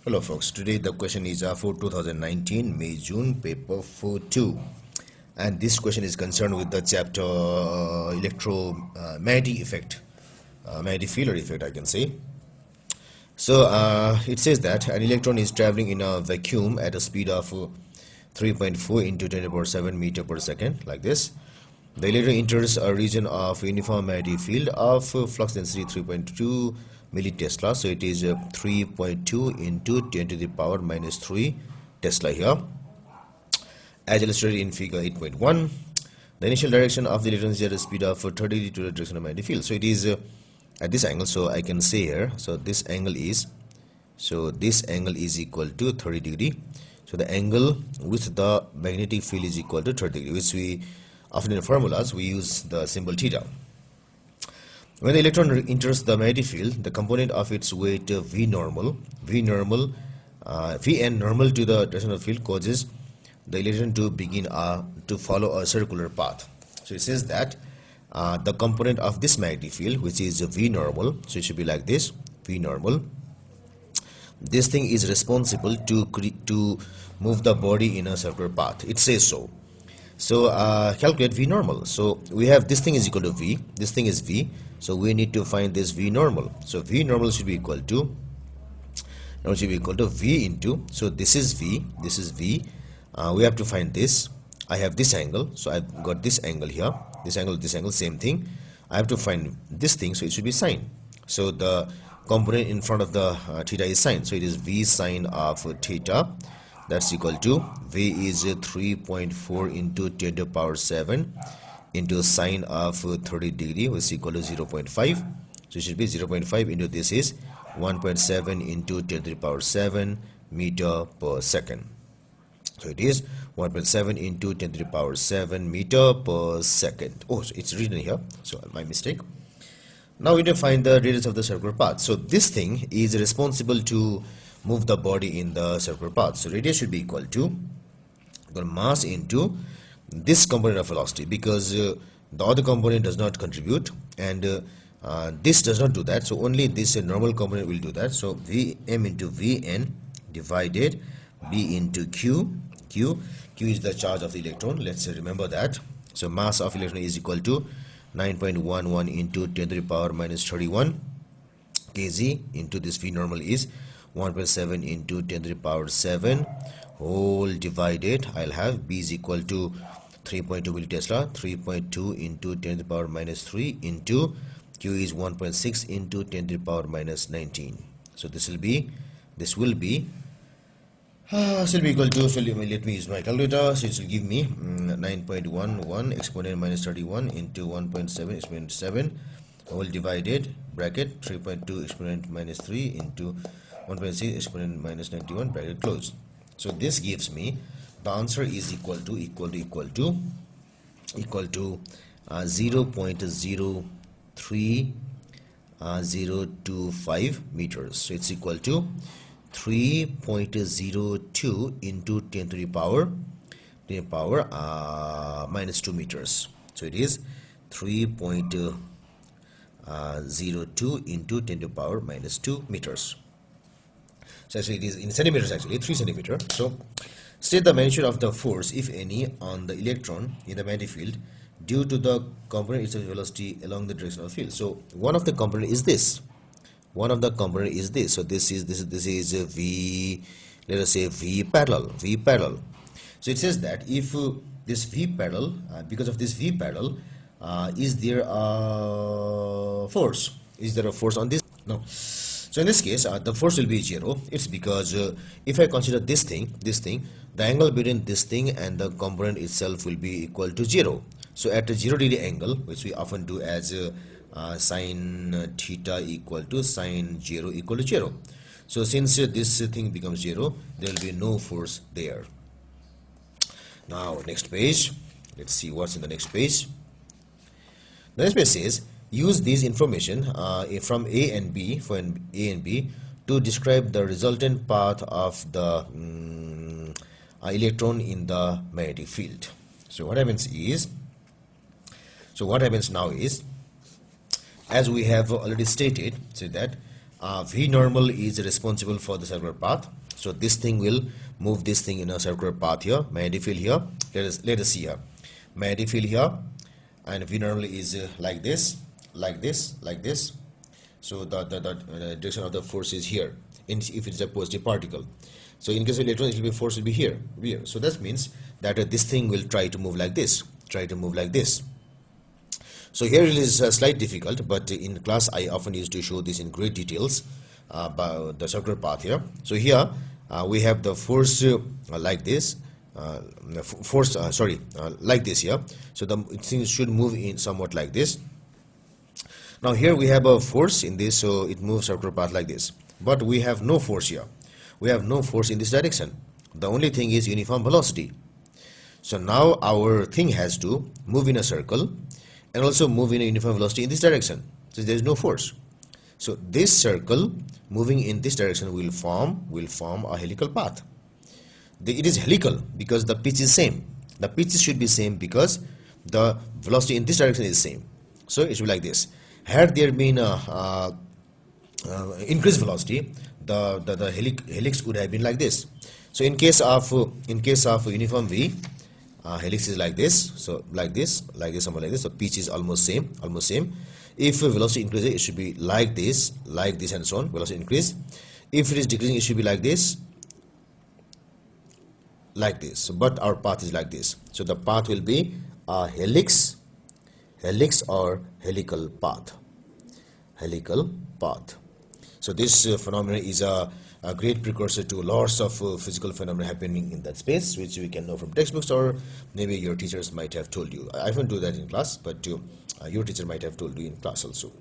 Hello folks, today the question is for 2019 May-June paper 4-2, and this question is concerned with the chapter electromagnetic effect, magnetic field or effect I can say. So it says that an electron is traveling in a vacuum at a speed of 3.4 into 10 to the power 7 meter per second, like this. The electron enters a region of uniform magnetic field of flux density 3.2 millitesla, so it is 3.2 into 10 to the power minus 3 Tesla here, as illustrated in figure 8.1. The initial direction of the electron is at a speed of 30 degree to the direction of magnetic field, so it is at this angle. So I can say here, so this angle is equal to 30 degree. So the angle with the magnetic field is equal to 30 degree, which we often in formulas we use the symbol theta. When the electron enters the magnetic field, the component of its weight V normal and normal to the direction of field causes the electron to begin to follow a circular path. So it says that the component of this magnetic field, which is V normal, so it should be like this, V normal. This thing is responsible to move the body in a circular path. It says so. So calculate V normal. So we have this thing is equal to V, this thing is V, so we need to find this V normal. So V normal should be equal to V into, so this is V, we have to find this. I have this angle, so I've got this angle here, this angle, same thing. I have to find this thing, so it should be sine. So the component in front of the theta is sine, so it is V sine of theta. That's equal to V is 3.4 into 10 to the power 7 into sine of 30 degree, which is equal to 0.5. So it should be 0.5 into this is 1.7 into 10 to the power 7 meter per second. So it is 1.7 into 10 to the power 7 meter per second. Oh, so it's written here, so my mistake. Now we need to find the radius of the circular path. So this thing is responsible to move the body in the circular path. So radius should be equal to the mass into this component of velocity, because the other component does not contribute, and this does not do that. So only this normal component will do that. So Vm into Vn divided B into Q. Q is the charge of the electron. Let's remember that. So mass of electron is equal to 9.11 into 10 to the power minus 31 kg into this V normal is 1.7 into 10 to the power 7 whole divided, I'll have B is equal to 3.2 millitesla, 3.2 into 10 to the power minus 3 into Q is 1.6 into 10 to the power minus 19. So this will be equal to, so let me use my calculator. So it will give me 9.11 exponent minus 31 into 1.7 exponent 7 whole divided bracket 3.2 exponent minus 3 into 1.6 exponent minus 91 bracket close. So this gives me the answer is equal to 0.03025 meters. So it's equal to 3.02 into 10 to the power minus 2 meters. So it is 3.02 into 10 to the power minus 2 meters. So actually it is in centimeters, actually 3 centimeters. So state the magnitude of the force, if any, on the electron in the magnetic field due to the component itself velocity along the direction of the field. So one of the component is this. So this is V, let us say V parallel. So it says that if this V parallel, because of this V parallel, is there a force? Is there a force on this? No. So in this case, the force will be 0. It's because if I consider this thing, the angle between this thing and the component itself will be equal to 0. So at a 0 degree angle, which we often do as sine theta equal to sine 0 equal to 0. So since this thing becomes 0, there will be no force there. Now next page, let's see what's in the next page. The next page says, use these information from A and B to describe the resultant path of the electron in the magnetic field. So what happens now is, as we have already stated, so that V normal is responsible for the circular path. So this thing will move this thing in a circular path here. Magnetic field here. Let us see here. Magnetic field here, and V normal is like this, like this, like this. So the direction of the force is here. If it is a positive particle. So in case of electron, it will be force will be here. So that means that this thing will try to move like this. Try to move like this. So here it is slightly difficult, but in class I often used to show this in great details about the circular path here. So here we have the force like this, like this here. So the things should move in somewhat like this. Now here we have a force in this, so it moves circular path like this. But we have no force here. We have no force in this direction. The only thing is uniform velocity. So now our thing has to move in a circle and also move in a uniform velocity in this direction. So there is no force. So this circle moving in this direction will form a helical path. It is helical because the pitch is same. The pitch should be same because the velocity in this direction is same. So it should be like this. Had there been a increased velocity, the helix would have been like this. So in case of uniform V, helix is like this. So like this, somewhat like this. So pitch is almost same. If velocity increases, it should be like this, and so on. Velocity increase. If it is decreasing, it should be like this, like this. But our path is like this. So the path will be a helix or helical path. So this phenomenon is a great precursor to lots of physical phenomena happening in that space, which we can know from textbooks, or maybe your teachers might have told you. I often do that in class, but your teacher might have told you in class also.